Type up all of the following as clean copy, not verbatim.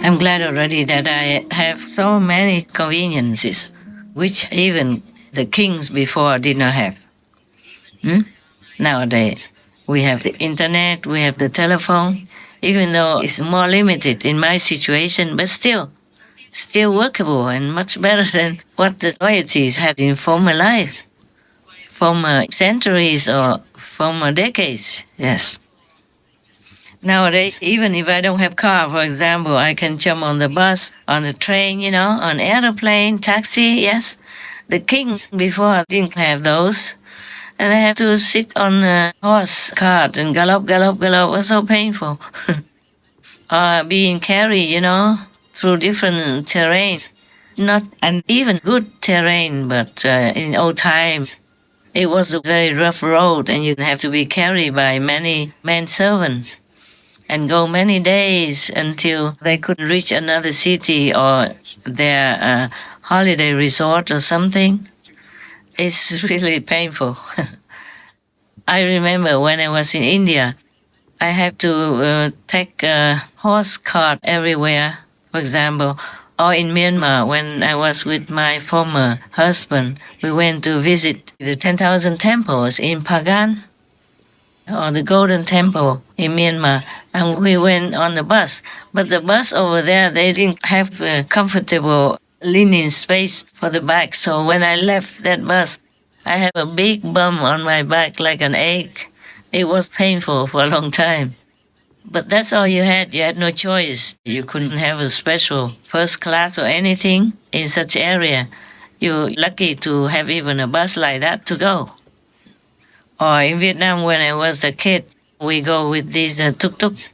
I'm glad already that I have so many conveniences, which even the kings before did not have. Nowadays, we have the internet, we have the telephone, even though it's more limited in my situation, but still workable and much better than what the royalties had in former lives, former centuries or former decades. Yes. Nowadays, even if I don't have car, for example, I can jump on the bus, on the train, on airplane, taxi, yes. The kings before didn't have those. And they had to sit on a horse cart and gallop. It was so painful. Or being carried, through different terrains. Not an even good terrain, but in old times, it was a very rough road and you'd have to be carried by many men servants and go many days until they could reach another city or their holiday resort or something. It's really painful. I remember when I was in India, I had to take a horse cart everywhere, for example, or in Myanmar when I was with my former husband. We went to visit the 10,000 temples in Pagan, or the Golden Temple in Myanmar, and we went on the bus. But the bus over there, they didn't have a comfortable linen space for the back. So when I left that bus, I had a big bump on my back like an egg. It was painful for a long time. But that's all you had. You had no choice. You couldn't have a special first class or anything in such area. You're lucky to have even a bus like that to go. Or in Vietnam, when I was a kid, we go with these tuk-tuks,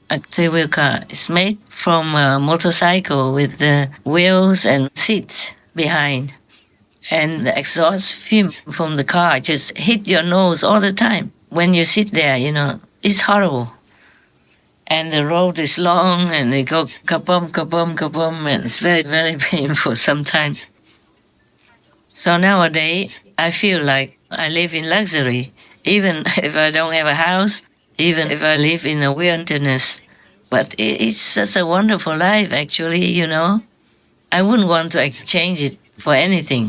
a three-wheel car. It's made from a motorcycle with the wheels and seats behind. And the exhaust fumes from the car just hit your nose all the time. When you sit there, it's horrible. And the road is long and they go kabum, kabum, kabum, and it's very, very painful sometimes. So nowadays, I feel like I live in luxury, even if I don't have a house, even if I live in a wilderness. But it's such a wonderful life, actually, I wouldn't want to exchange it for anything,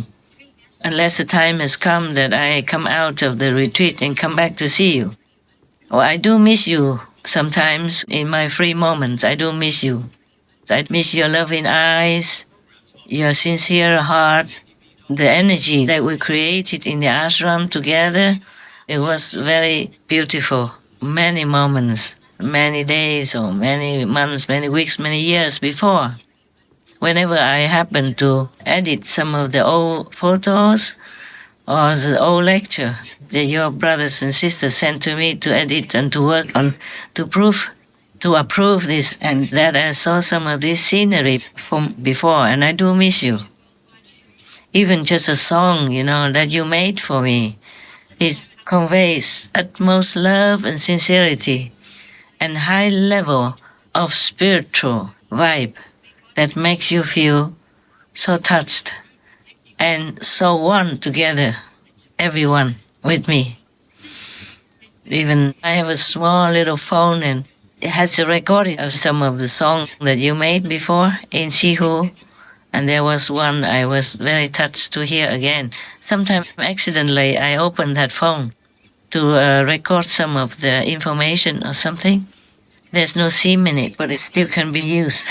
unless the time has come that I come out of the retreat and come back to see you. Oh, I do miss you sometimes in my free moments. I do miss you. I miss your loving eyes, your sincere heart, the energy that we created in the ashram together. It was very beautiful. Many moments, many days or many months, many weeks, many years before. Whenever I happen to edit some of the old photos or the old lecture that your brothers and sisters sent to me to edit and to work on, to approve this, and that I saw some of this scenery from before, and I do miss you. Even just a song, that you made for me, it conveys utmost love and sincerity and high level of spiritual vibe that makes you feel so touched and so one together, everyone with me. Even I have a small little phone and it has a recording of some of the songs that you made before in Sihu. And there was one I was very touched to hear again. Sometimes accidentally I opened that phone to record some of the information or something. There's no SIM in it, but it still can be used.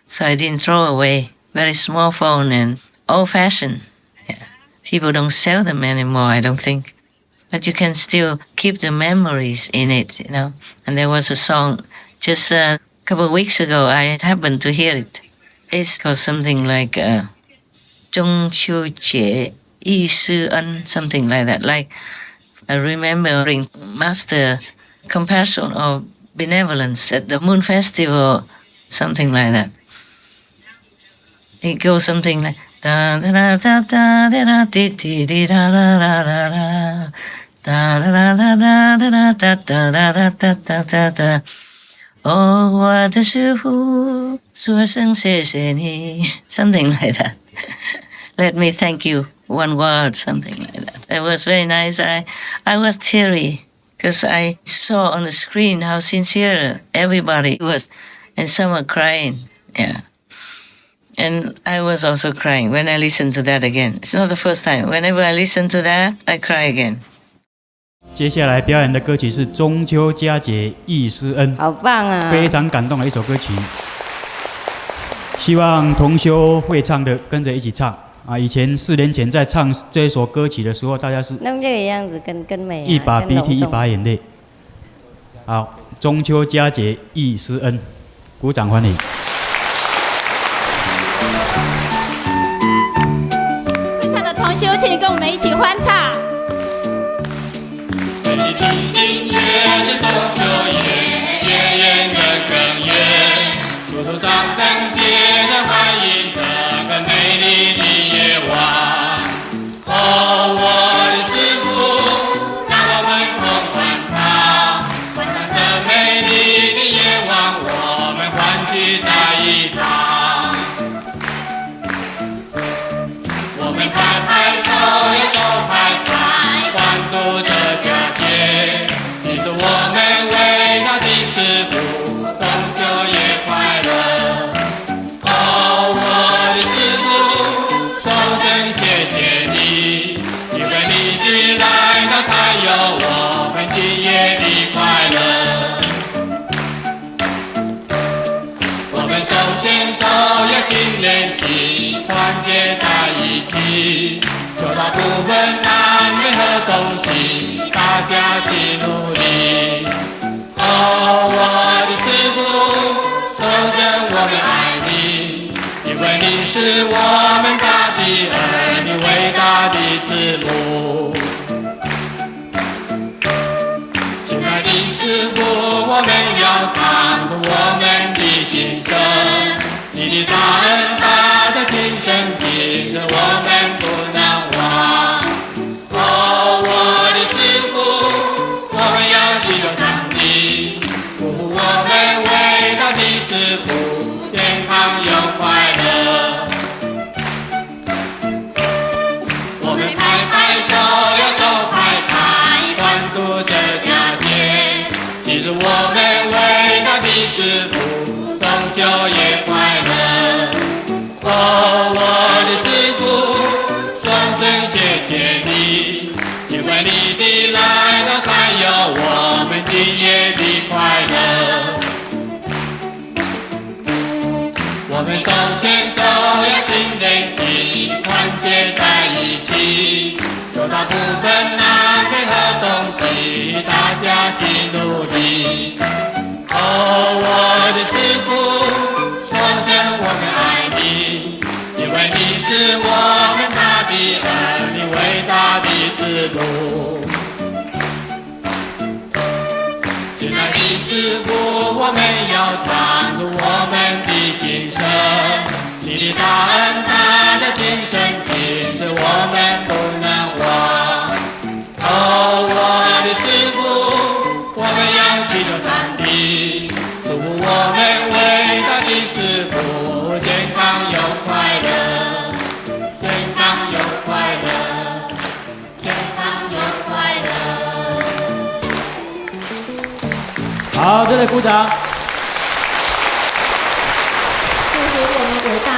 So I didn't throw away. Very small phone and old-fashioned. Yeah. People don't sell them anymore, I don't think. But you can still keep the memories in it, And there was a song just a couple of weeks ago. I happened to hear it. It's called something like 중추절에 something like that. Like remembering Master compassion or benevolence at the Moon Festival, something like that. It goes something like da da da da da da da da da da da. 哦，我的师父，说声谢谢你 something like that. Let me thank you, one word, something like that. It was very nice. I was teary because I saw on the screen how sincere everybody was and some are crying. Yeah. And I was also crying when I listened to that again. It's not the first time. Whenever I listen to that, I cry again. 接下来表演的歌曲是中秋佳节忆师恩，好棒啊！非常感动的一首歌曲。希望同修会唱的跟着一起唱啊！以前4年前在唱这首歌曲的时候，大家是弄这个样子跟美、啊，一把鼻涕一把眼泪。好，中秋佳节忆师恩，鼓掌欢迎。会唱的同修，请你跟我们一起欢唱。听新月是中秋夜，夜夜人更夜，处处张灯结彩欢迎这个美丽的夜晚。哦，我的师父，让我们同欢唱，欢唱这美丽的夜晚，我们欢聚在一旁。我们拍拍手，呀手拍拍，欢度这佳节。你是我们伟大的师父，中秋节快乐！哦，我的师父，说声谢谢你，因为你之来到才有我们今夜的快乐。我们手牵手要心连心，团结在一起，说到不分南北和东西，大家齐努力。哦，我的师父，说声我们爱你，因为你是我们大的儿女伟大的之路。亲爱的师父，我们要唱出我们的心声，你的大恩大德今生今世我们不能忘。哦，我的师父，我们要祈求上帝祝福我们伟大的师父健康又快乐。我们拍拍手，要手拍拍，欢度这佳节。其实我们伟大的师父中秋夜快乐。哦，我的师父，说声谢谢你，因为你的来到才有我们今夜的快乐。我们手牵手要心连心，团结在一起，说到不分南北和东西，大家齐努力。哦，我的师父，说声我们爱你，因为你是我们大的儿女伟大的之路。亲爱的师父，我们要唱出我们的心声，你的大恩大德今生今世我们不能忘。哦，我的师父，我们要祈求上帝祝福我们伟大的师父健康又快乐，健康又快乐，健康又快乐。好，这里鼓掌。祝福我们伟大，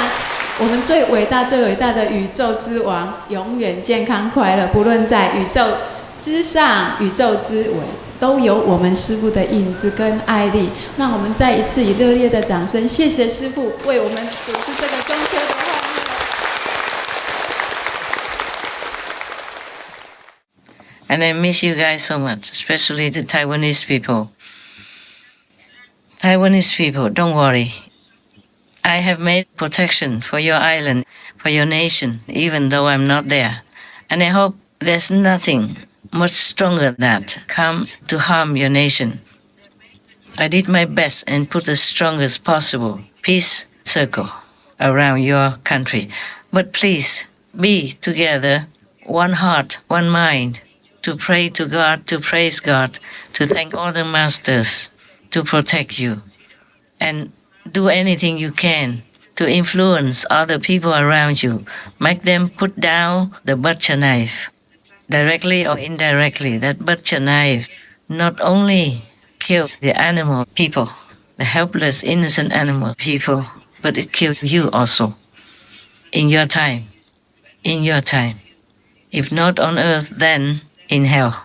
我们最伟大、最伟大的宇宙之王，永远健康快乐。不论在宇宙之上、宇宙之尾，都有我们师父的影子跟爱力。让我们再一次以热烈的掌声，谢谢师父为我们主持这个中秋的欢乐。And I miss you guys so much, especially the Taiwanese people. Taiwanese people, don't worry. I have made protection for your island, for your nation, even though I'm not there. And I hope there's nothing much stronger that comes to harm your nation. I did my best and put the strongest possible peace circle around your country. But please be together, one heart, one mind, to pray to God, to praise God, to thank all the masters, to protect you. And do anything you can to influence other people around you. Make them put down the butcher knife, directly or indirectly. That butcher knife not only kills the animal people, the helpless, innocent animal people, but it kills you also. In your time. In your time. If not on earth, then in hell.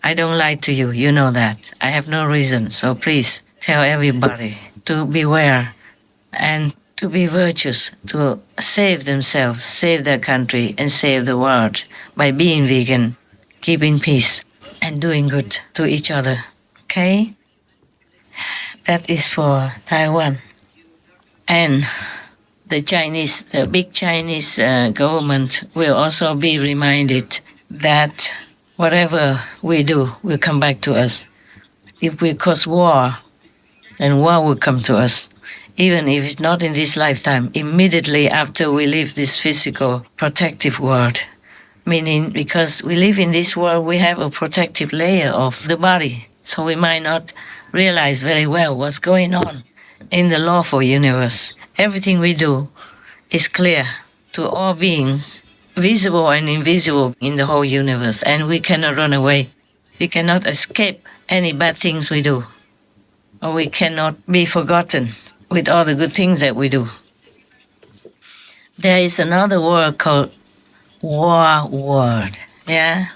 I don't lie to you, you know that. I have no reason, so please tell everybody to beware and to be virtuous, to save themselves, save their country, and save the world by being vegan, keeping peace, and doing good to each other. Okay? That is for Taiwan. And the big Chinese government will also be reminded that whatever we do will come back to us. If we cause war, then war will come to us. Even if it's not in this lifetime, immediately after we leave this physical protective world. Meaning, because we live in this world, we have a protective layer of the body. So we might not realize very well what's going on in the lawful universe. Everything we do is clear to all beings, visible and invisible in the whole universe, and we cannot run away. We cannot escape any bad things we do, or we cannot be forgotten with all the good things that we do. There is another word called war word. Yeah?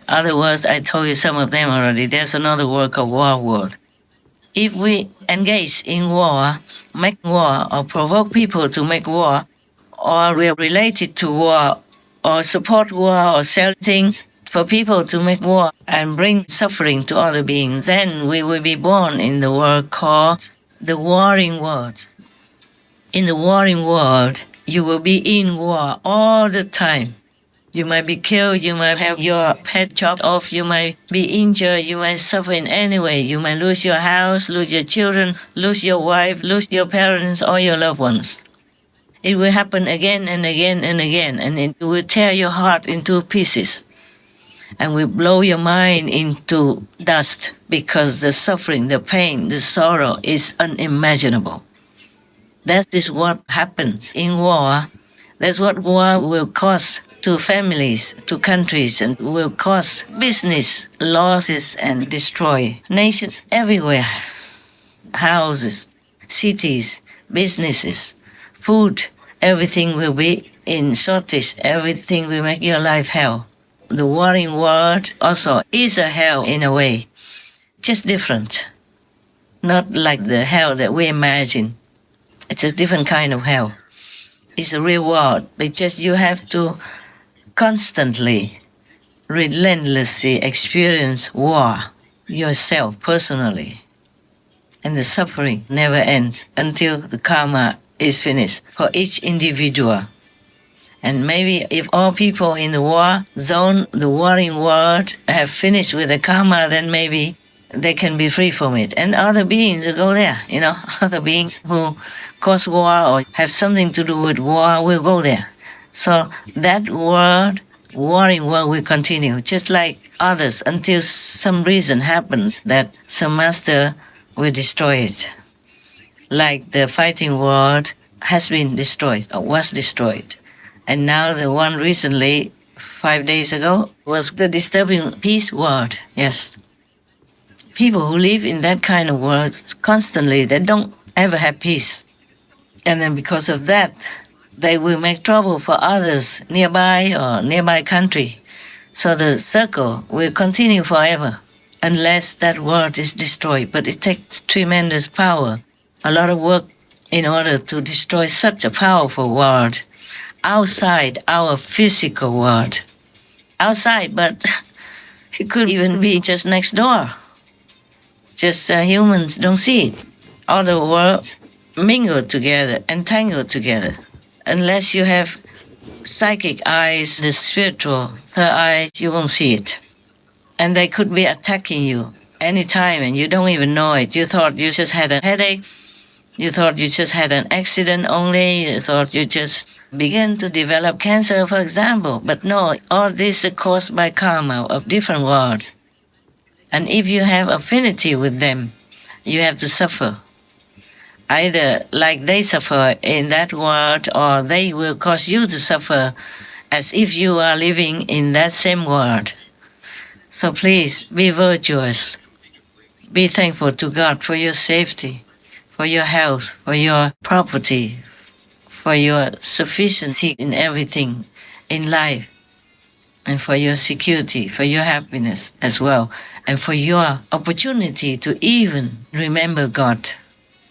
Other words, I told you some of them already. There's another word called war word. If we engage in war, make war, or provoke people to make war, or we are related to war, or support war, or sell things for people to make war and bring suffering to other beings, then we will be born in the world called the warring world. In the warring world, you will be in war all the time. You might be killed, you might have your head chopped off, you might be injured, you might suffer in any way. You might lose your house, lose your children, lose your wife, lose your parents, or your loved ones. It will happen again and again and again, and it will tear your heart into pieces and will blow your mind into dust because the suffering, the pain, the sorrow is unimaginable. That is what happens in war. That's what war will cause to families, to countries, and will cause business losses and destroy nations everywhere. Houses, cities, businesses, food, everything will be in shortage. Everything will make your life hell. The warring world also is a hell in a way, just different. Not like the hell that we imagine. It's a different kind of hell. It's a real world, but just you have to constantly, relentlessly experience war yourself personally. And the suffering never ends until the karma is finished for each individual. And maybe if all people in the war zone, the warring world, have finished with the karma, then maybe they can be free from it. And other beings will go there, other beings who cause war or have something to do with war will go there. So that warring world will continue, just like others, until some reason happens that some master will destroy it. Like the fighting world has been destroyed, or was destroyed. And now the one recently, 5 days ago, was the disturbing peace world. Yes. People who live in that kind of world constantly, they don't ever have peace. And then because of that, they will make trouble for others nearby or nearby country. So the circle will continue forever unless that world is destroyed. But it takes tremendous power, a lot of work in order to destroy such a powerful world outside our physical world. Outside, but it could even be just next door. Just humans don't see it. All the worlds mingle together, entangled together. Unless you have psychic eyes, the spiritual third eye, you won't see it. And they could be attacking you anytime and you don't even know it. You thought you just had a headache. You thought you just had an accident only. You thought you just began to develop cancer, for example. But no, all this is caused by karma of different worlds. And if you have affinity with them, you have to suffer. Either like they suffer in that world, or they will cause you to suffer as if you are living in that same world. So please be virtuous. Be thankful to God for your safety, for your health, for your property, for your sufficiency in everything in life, and for your security, for your happiness as well, and for your opportunity to even remember God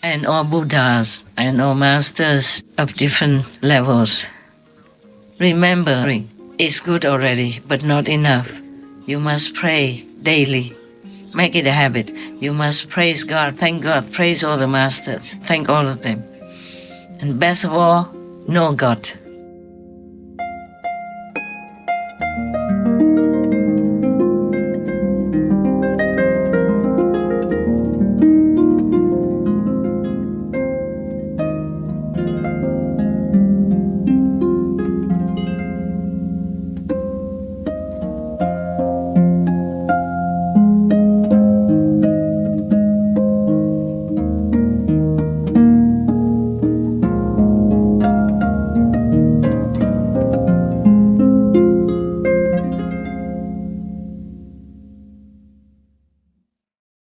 and all Buddhas and all masters of different levels. Remembering is good already, but not enough. You must pray daily. Make it a habit. You must praise God, thank God, praise all the masters, thank all of them. And best of all, know God.